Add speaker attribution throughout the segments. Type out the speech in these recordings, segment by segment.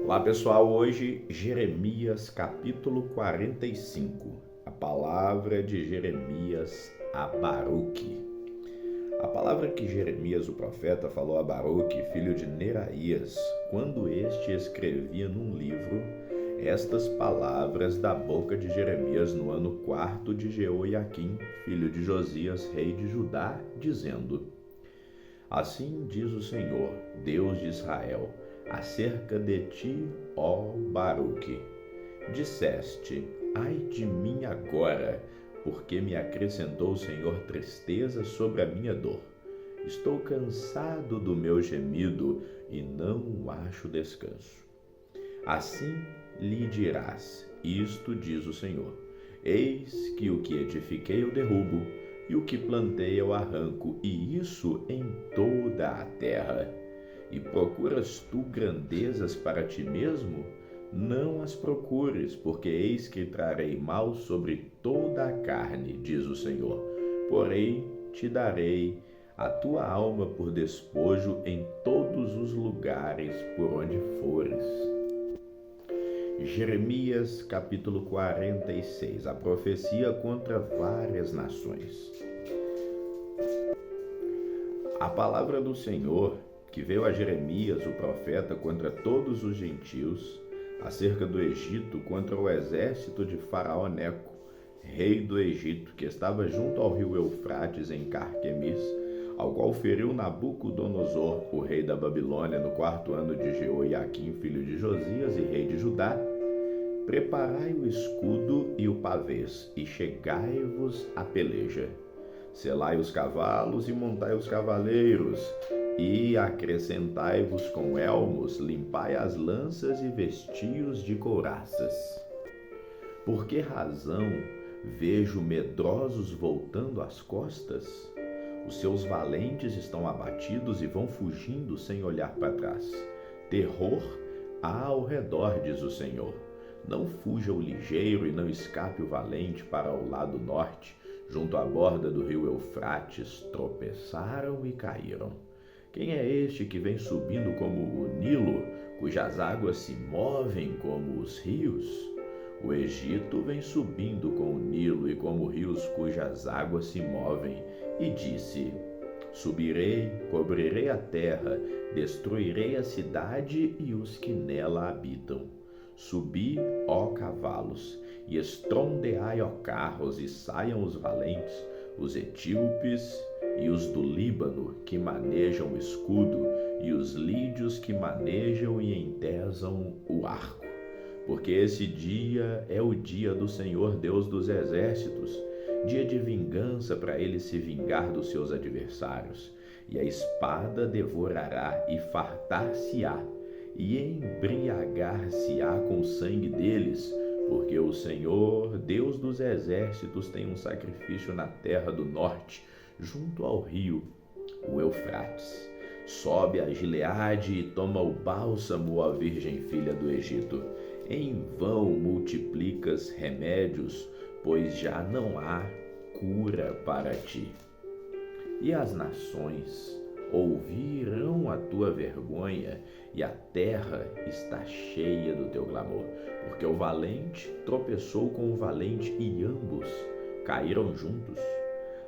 Speaker 1: Olá pessoal, hoje Jeremias capítulo 45, a palavra de Jeremias a Baruque. A palavra que Jeremias o profeta falou a Baruque, filho de Neraías, quando este escrevia num livro estas palavras da boca de Jeremias no ano 4º de Jeoiaquim, filho de Josias, rei de Judá, dizendo: Assim diz o Senhor, Deus de Israel, acerca de ti, ó Baruque. Disseste: ai de mim agora, porque me acrescentou o Senhor tristeza sobre a minha dor. Estou cansado do meu gemido e não acho descanso. Assim lhe dirás: isto diz o Senhor: eis que o que edifiquei eu derrubo, e o que plantei eu arranco, e isso em toda a terra. E procuras tu grandezas para ti mesmo? Não as procures, porque eis que trarei mal sobre toda a carne, diz o Senhor. Porém, te darei a tua alma por despojo em todos os lugares por onde fores. Jeremias capítulo 46, a profecia contra várias nações. A palavra do Senhor que veio a Jeremias, o profeta, contra todos os gentios, acerca do Egito, contra o exército de Faraó Neco, rei do Egito, que estava junto ao rio Eufrates, em Carquemis, ao qual feriu Nabucodonosor, o rei da Babilônia, no 4º ano de Jeoiaquim, filho de Josias e rei de Judá. Preparai o escudo e o pavês, e chegai-vos à peleja. Selai os cavalos e montai os cavaleiros, e acrescentai-vos com elmos, limpai as lanças e vestiu-os de couraças. Por que razão vejo medrosos voltando as costas? Os seus valentes estão abatidos e vão fugindo sem olhar para trás. Terror há ao redor, diz o Senhor. Não fuja o ligeiro e não escape o valente para o lado norte. Junto à borda do rio Eufrates, tropeçaram e caíram. Quem é este que vem subindo como o Nilo, cujas águas se movem como os rios? O Egito vem subindo com o Nilo e como rios cujas águas se movem, e disse: subirei, cobrirei a terra, destruirei a cidade e os que nela habitam. Subi, ó cavalos, e estrondeai, ó carros, e saiam os valentes, os etíopes e os do Líbano, que manejam o escudo, e os lídios que manejam e entesam o arco. Porque esse dia é o dia do Senhor Deus dos exércitos, dia de vingança para ele se vingar dos seus adversários. E a espada devorará e fartar-se-á, e embriagar-se-á com o sangue deles, porque o Senhor, Deus dos exércitos, tem um sacrifício na terra do norte, junto ao rio, o Eufrates. Sobe a Gileade e toma o bálsamo, ó Virgem filha do Egito. Em vão multiplicas remédios, pois já não há cura para ti. E as nações ouvirão a tua vergonha, e a terra está cheia do teu clamor, porque o valente tropeçou com o valente e ambos caíram juntos.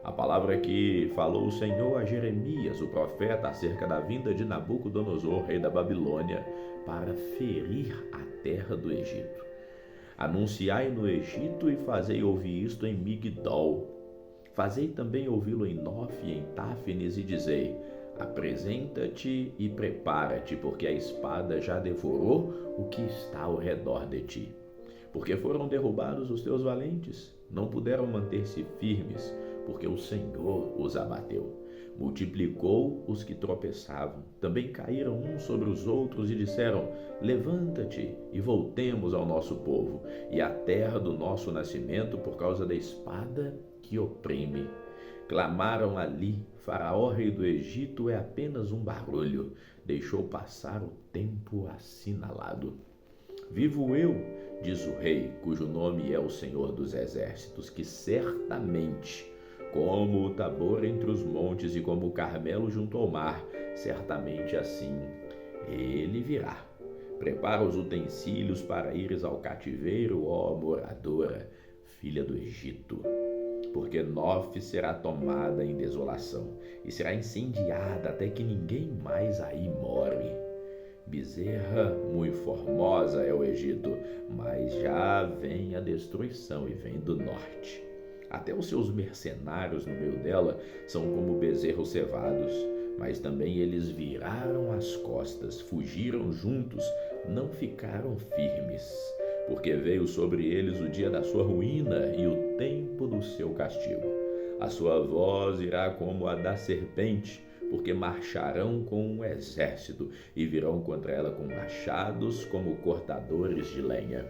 Speaker 1: A palavra que falou o Senhor a Jeremias, o profeta, acerca da vinda de Nabucodonosor, rei da Babilônia, para ferir a terra do Egito. Anunciai no Egito e fazei ouvir isto em Migdol. Fazei também ouvi-lo em Nof e em Táfnis, e dizei: apresenta-te e prepara-te, porque a espada já devorou o que está ao redor de ti. Porque foram derrubados os teus valentes, não puderam manter-se firmes, porque o Senhor os abateu. Multiplicou os que tropeçavam, também caíram uns sobre os outros e disseram: levanta-te e voltemos ao nosso povo e à terra do nosso nascimento, por causa da espada que oprime. Clamaram ali: Faraó, rei do Egito, é apenas um barulho. Deixou passar o tempo assinalado. Vivo eu, diz o rei, cujo nome é o Senhor dos exércitos, que certamente, como o Tabor entre os montes e como o Carmelo junto ao mar, certamente assim ele virá. Prepara os utensílios para ires ao cativeiro, ó moradora, filha do Egito. Porque Nof será tomada em desolação e será incendiada até que ninguém mais aí more. Bezerra muito formosa é o Egito, mas já vem a destruição e vem do norte. Até os seus mercenários no meio dela são como bezerros cevados, mas também eles viraram as costas, fugiram juntos, não ficaram firmes, porque veio sobre eles o dia da sua ruína e o tempo do seu castigo. A sua voz irá como a da serpente, porque marcharão com um exército e virão contra ela com machados como cortadores de lenha.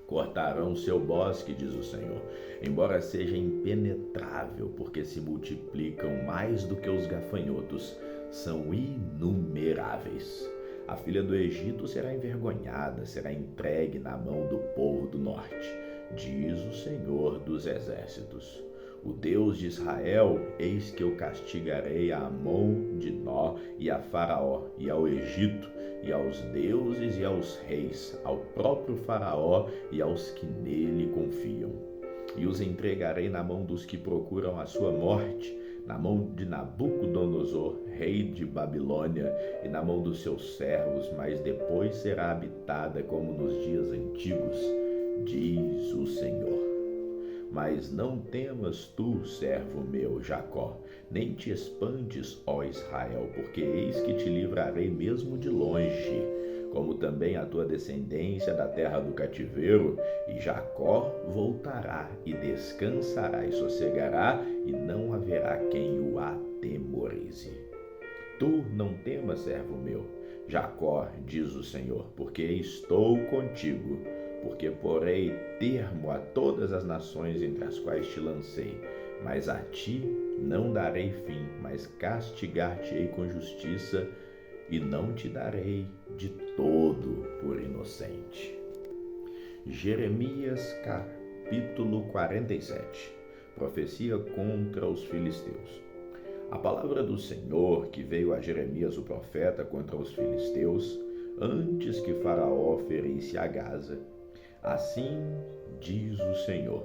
Speaker 1: Cortarão seu bosque, diz o Senhor, embora seja impenetrável, porque se multiplicam mais do que os gafanhotos, são inumeráveis. A filha do Egito será envergonhada, será entregue na mão do povo do norte, diz o Senhor dos exércitos. O Deus de Israel, eis que eu castigarei a Amon de Nó e a Faraó e ao Egito, e aos deuses e aos reis, ao próprio Faraó e aos que nele confiam. E os entregarei na mão dos que procuram a sua morte, na mão de Nabucodonosor, rei de Babilônia, e na mão dos seus servos, mas depois será habitada como nos dias antigos, diz o Senhor. Mas não temas tu, servo meu, Jacó, nem te espantes, ó Israel, porque eis que te livrarei mesmo de longe, como também a tua descendência da terra do cativeiro, e Jacó voltará e descansará e sossegará, e não haverá quem o atemorize. Tu não temas, servo meu, Jacó, diz o Senhor, porque estou contigo. Porque porei termo a todas as nações entre as quais te lancei, mas a ti não darei fim, mas castigar-te-ei com justiça, e não te darei de todo por inocente. Jeremias capítulo 47. Profecia contra os filisteus. A palavra do Senhor que veio a Jeremias o profeta contra os filisteus, antes que Faraó ferisse a Gaza. Assim diz o Senhor: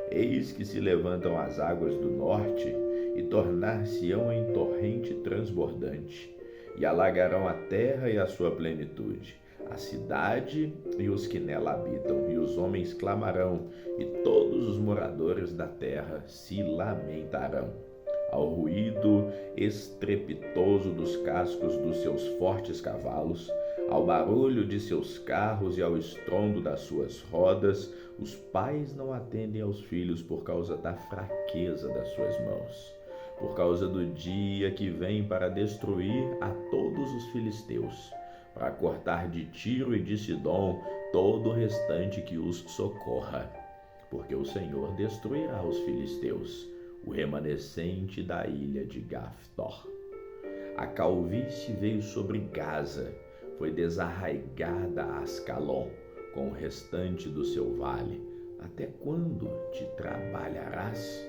Speaker 1: eis que se levantam as águas do norte e tornar-se-ão em torrente transbordante, e alagarão a terra e a sua plenitude, a cidade e os que nela habitam, e os homens clamarão, e todos os moradores da terra se lamentarão. Ao ruído estrepitoso dos cascos dos seus fortes cavalos, ao barulho de seus carros e ao estrondo das suas rodas, os pais não atendem aos filhos por causa da fraqueza das suas mãos, por causa do dia que vem para destruir a todos os filisteus, para cortar de Tiro e de Sidom todo o restante que os socorra, porque o Senhor destruirá os filisteus, o remanescente da ilha de Gaftor. A calvície veio sobre Gaza, foi desarraigada a Ascalon, com o restante do seu vale. Até quando te trabalharás?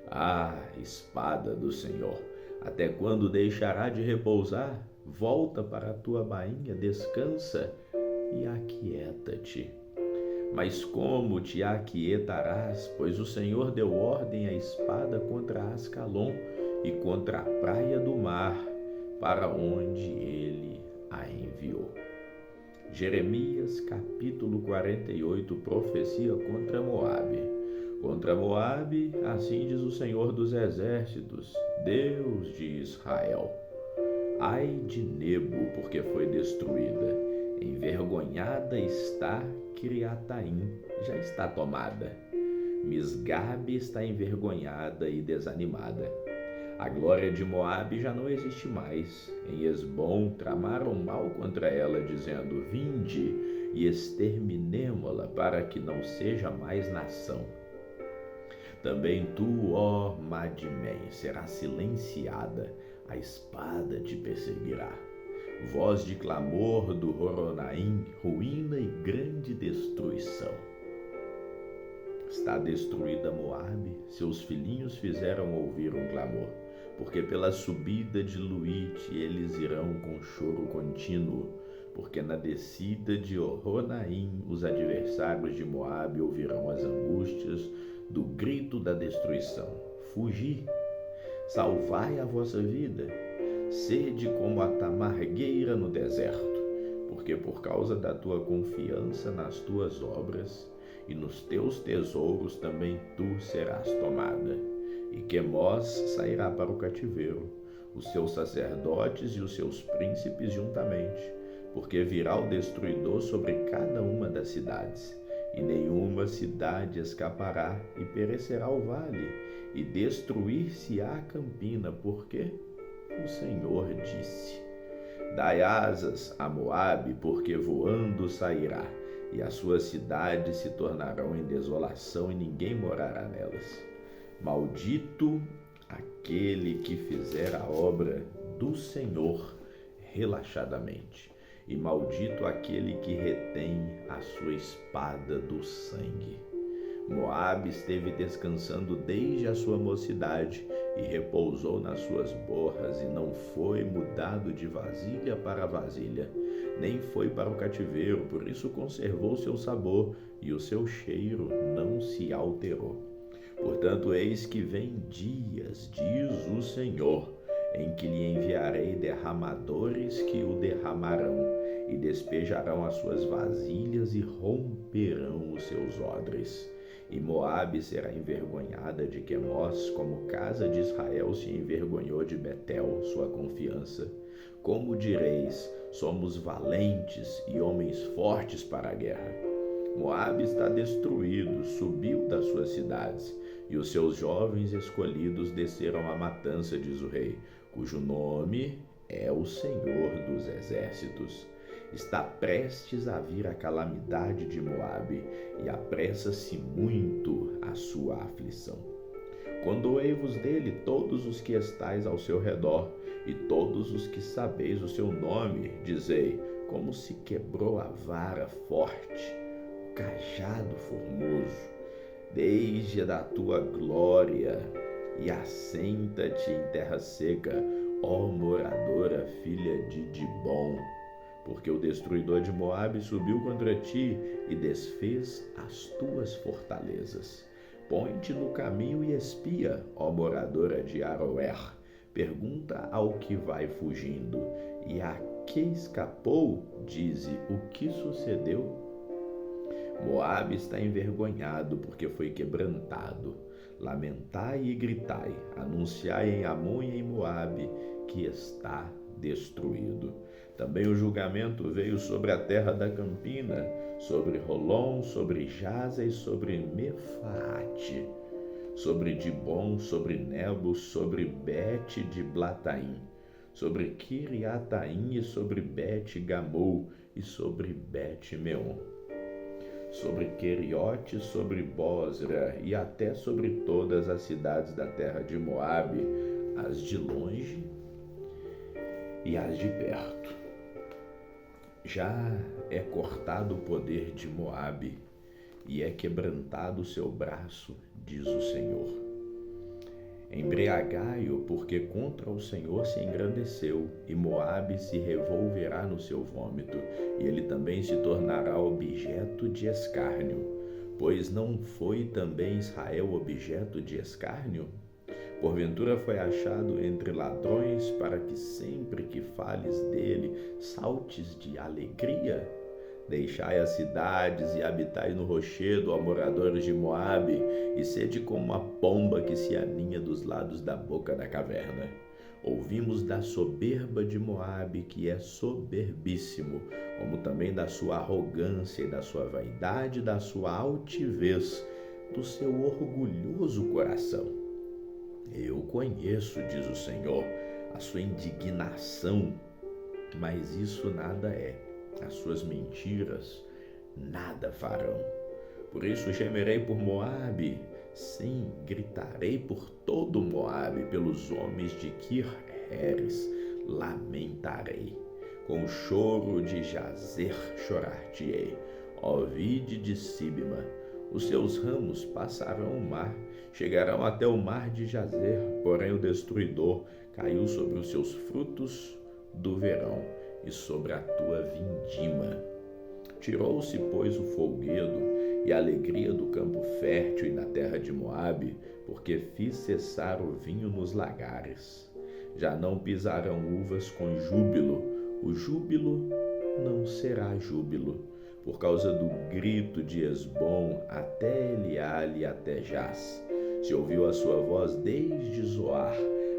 Speaker 1: Ah, espada do Senhor, até quando deixará de repousar? Volta para a tua bainha, descansa e aquieta-te. Mas como te aquietarás? Pois o Senhor deu ordem à espada contra Ascalon e contra a praia do mar, para onde ele a enviou. Jeremias capítulo 48, profecia contra Moabe. Contra Moabe, assim diz o Senhor dos exércitos, Deus de Israel: ai de Nebo, porque foi destruída, envergonhada está Kiriataim, já está tomada. Misgabe está envergonhada e desanimada. A glória de Moabe já não existe mais. Em Esbom tramaram mal contra ela, dizendo: vinde e exterminemo-la, para que não seja mais nação. Também tu, ó Madimém, serás silenciada, a espada te perseguirá. Voz de clamor do Horonaim, ruína e grande destruição. Está destruída Moabe, seus filhinhos fizeram ouvir um clamor, porque pela subida de Luite eles irão com choro contínuo, porque na descida de Horonaim os adversários de Moabe ouvirão as angústias do grito da destruição. Fugi, salvai a vossa vida, sede como a tamargueira no deserto, porque por causa da tua confiança nas tuas obras e nos teus tesouros também tu serás tomada. E Quemós sairá para o cativeiro, os seus sacerdotes e os seus príncipes juntamente, porque virá o destruidor sobre cada uma das cidades, e nenhuma cidade escapará, e perecerá o vale, e destruir-se-á a campina, porque o Senhor disse: dai asas a Moabe, porque voando sairá, e as suas cidades se tornarão em desolação, e ninguém morará nelas. Maldito aquele que fizer a obra do Senhor relaxadamente, e maldito aquele que retém a sua espada do sangue. Moabe esteve descansando desde a sua mocidade e repousou nas suas borras, e não foi mudado de vasilha para vasilha, nem foi para o cativeiro, por isso conservou seu sabor, e o seu cheiro não se alterou. Portanto, eis que vem dias, diz o Senhor, em que lhe enviarei derramadores que o derramarão, e despejarão as suas vasilhas e romperão os seus odres. E Moabe será envergonhada de Quemós, como casa de Israel se envergonhou de Betel, sua confiança. Como direis, somos valentes e homens fortes para a guerra. Moabe está destruído, subiu das suas cidades, e os seus jovens escolhidos desceram à matança, diz o rei, cujo nome é o Senhor dos Exércitos. Está prestes a vir a calamidade de Moabe, e apressa-se muito a sua aflição. Condoei-vos dele, todos os que estáis ao seu redor, e todos os que sabeis o seu nome, dizei, como se quebrou a vara forte, o cajado formoso, desde a tua glória, e assenta-te em terra seca, ó moradora, filha de Dibom, porque o destruidor de Moabe subiu contra ti e desfez as tuas fortalezas. Põe-te no caminho e espia, ó moradora de Aroer. Pergunta ao que vai fugindo, e a que escapou, dize o que sucedeu. Moabe está envergonhado, porque foi quebrantado. Lamentai e gritai, anunciai em Amon e em Moabe que está destruído. Também o julgamento veio sobre a terra da campina, sobre Rolom, sobre Jaza e sobre Mefaate, sobre Dibom, sobre Nebo, sobre Bet de Blataim, sobre Kiriataim e sobre Bet Gamou e sobre Bet Meon, sobre Queriote, sobre Bosra e até sobre todas as cidades da terra de Moabe, as de longe e as de perto. Já é cortado o poder de Moabe e é quebrantado o seu braço, diz o Senhor. Embriagai-o, porque contra o Senhor se engrandeceu, e Moabe se revolverá no seu vômito, e ele também se tornará objeto de escárnio. Pois não foi também Israel objeto de escárnio? Porventura foi achado entre ladrões, para que sempre que fales dele, saltes de alegria? Deixai as cidades e habitai no rochedo, ó moradores de Moabe, e sede como a pomba que se aninha dos lados da boca da caverna. Ouvimos da soberba de Moabe, que é soberbíssimo, como também da sua arrogância e da sua vaidade, da sua altivez, do seu orgulhoso coração. Eu conheço, diz o Senhor, a sua indignação, mas isso nada é. As suas mentiras nada farão. Por isso gemerei por Moabe, sim, gritarei por todo Moabe, pelos homens de Kir-Heres, lamentarei. Com o choro de Jazer chorar-te-ei, ó vide de Sibma. Os seus ramos passarão o mar, chegarão até o mar de Jazer, porém o destruidor caiu sobre os seus frutos do verão, e sobre a tua vindima. Tirou-se, pois, o folguedo e a alegria do campo fértil e na terra de Moabe, porque fiz cessar o vinho nos lagares. Já não pisarão uvas com júbilo, o júbilo não será júbilo, por causa do grito de Esbom até Eliale e até Jaz. Se ouviu a sua voz desde Zoar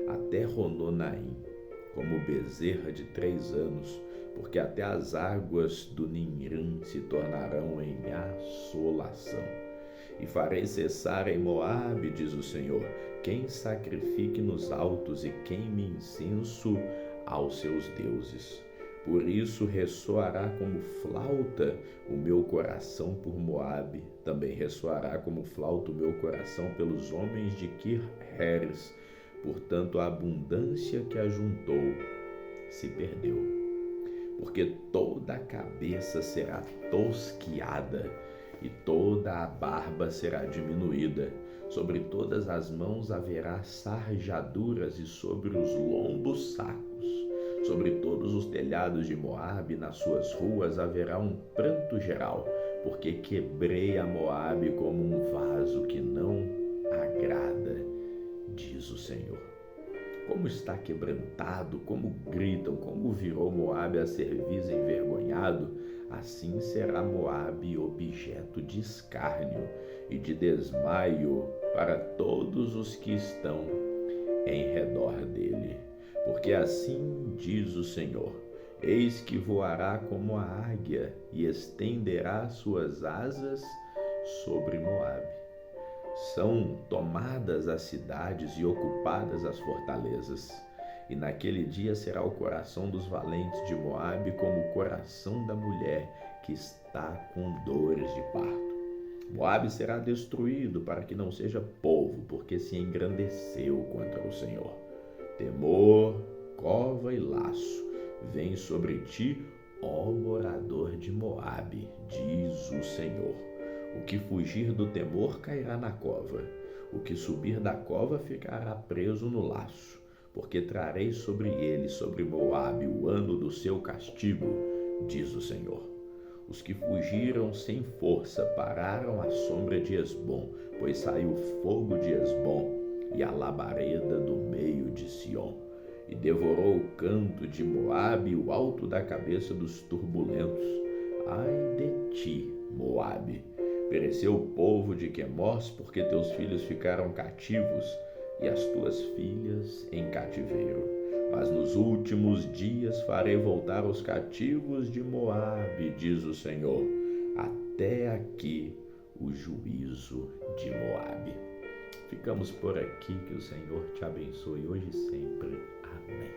Speaker 1: até Rononaim, como bezerra de 3 anos, porque até as águas do Nimrim se tornarão em assolação. E farei cessar em Moabe, diz o Senhor, quem sacrifique nos altos e queime incenso aos seus deuses. Por isso ressoará como flauta o meu coração por Moabe, também ressoará como flauta o meu coração pelos homens de Kir-Heres. Portanto, a abundância que ajuntou se perdeu, porque toda a cabeça será tosquiada e toda a barba será diminuída. Sobre todas as mãos haverá sarjaduras e sobre os lombos sacos. Sobre todos os telhados de Moabe, nas suas ruas, haverá um pranto geral, porque quebrei a Moabe como um vaso que não agrada, diz o Senhor. Como está quebrantado, como gritam, como virou Moabe a cerviz envergonhado, assim será Moabe objeto de escárnio e de desmaio para todos os que estão em redor dele. Porque assim diz o Senhor: eis que voará como a águia e estenderá suas asas sobre Moabe. São tomadas as cidades e ocupadas as fortalezas. E naquele dia será o coração dos valentes de Moabe como o coração da mulher que está com dores de parto. Moabe será destruído para que não seja povo, porque se engrandeceu contra o Senhor. Temor, cova e laço vem sobre ti, ó morador de Moabe, diz o Senhor. O que fugir do temor cairá na cova, o que subir da cova ficará preso no laço, porque trarei sobre ele, sobre Moabe, o ano do seu castigo, diz o Senhor. Os que fugiram sem força pararam à sombra de Esbom, pois saiu fogo de Esbom e a labareda do meio de Sion, e devorou o canto de Moabe, o alto da cabeça dos turbulentos. Ai de ti, Moabe! Pereceu o povo de Quemós, porque teus filhos ficaram cativos e as tuas filhas em cativeiro. Mas nos últimos dias farei voltar os cativos de Moabe, diz o Senhor. Até aqui o juízo de Moabe. Ficamos por aqui, que o Senhor te abençoe hoje e sempre. Amém.